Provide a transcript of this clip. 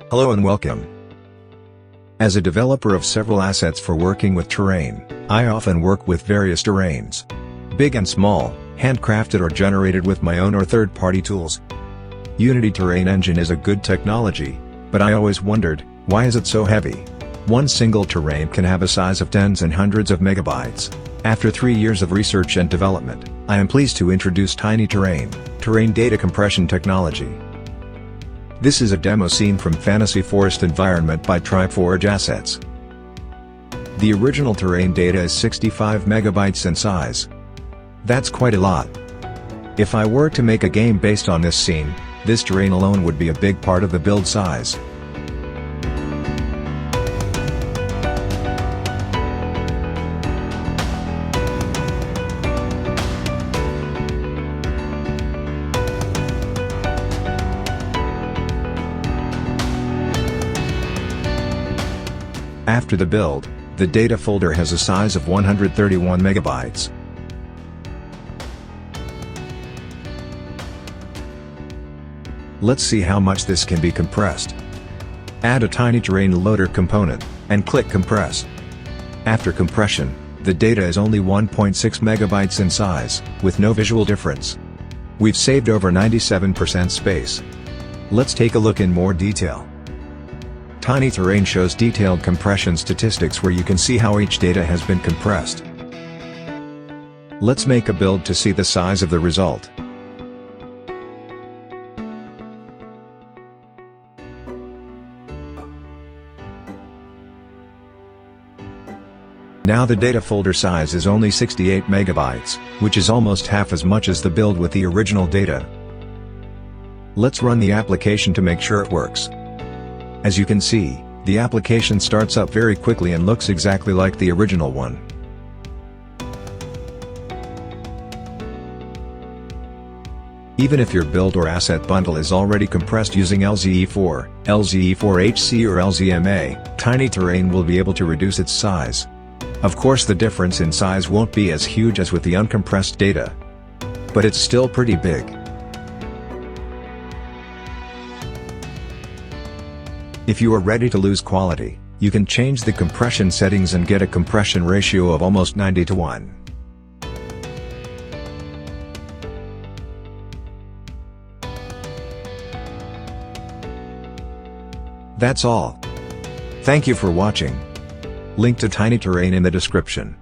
Hello and welcome. As a developer of several assets for working with terrain, I often work with various terrains. Big and small, handcrafted or generated with my own or third-party tools. Unity Terrain Engine is a good technology, but I always wondered, why is it so heavy? One single terrain can have a size of tens and hundreds of megabytes. After 3 years of research and development, I am pleased to introduce Tiny Terrain data compression technology. This is a demo scene from Fantasy Forest Environment by Triforge Assets. The original terrain data is 65 megabytes in size. That's quite a lot. If I were to make a game based on this scene, this terrain alone would be a big part of the build size. After the build, the data folder has a size of 131 megabytes. Let's see how much this can be compressed. Add a Tiny Terrain loader component, and click Compress. After compression, the data is only 1.6 megabytes in size, with no visual difference. We've saved over 97% space. Let's take a look in more detail. Tiny Terrain shows detailed compression statistics where you can see how each data has been compressed. Let's make a build to see the size of the result. Now the data folder size is only 68 megabytes, which is almost half as much as the build with the original data. Let's run the application to make sure it works. As you can see, the application starts up very quickly and looks exactly like the original one. Even if your build or asset bundle is already compressed using LZE4, LZE4HC or LZMA, Tiny Terrain will be able to reduce its size. Of course, the difference in size won't be as huge as with the uncompressed data, but it's still pretty big. If you are ready to lose quality, you can change the compression settings and get a compression ratio of almost 90:1. That's all. Thank you for watching. Link to Tiny Terrain in the description.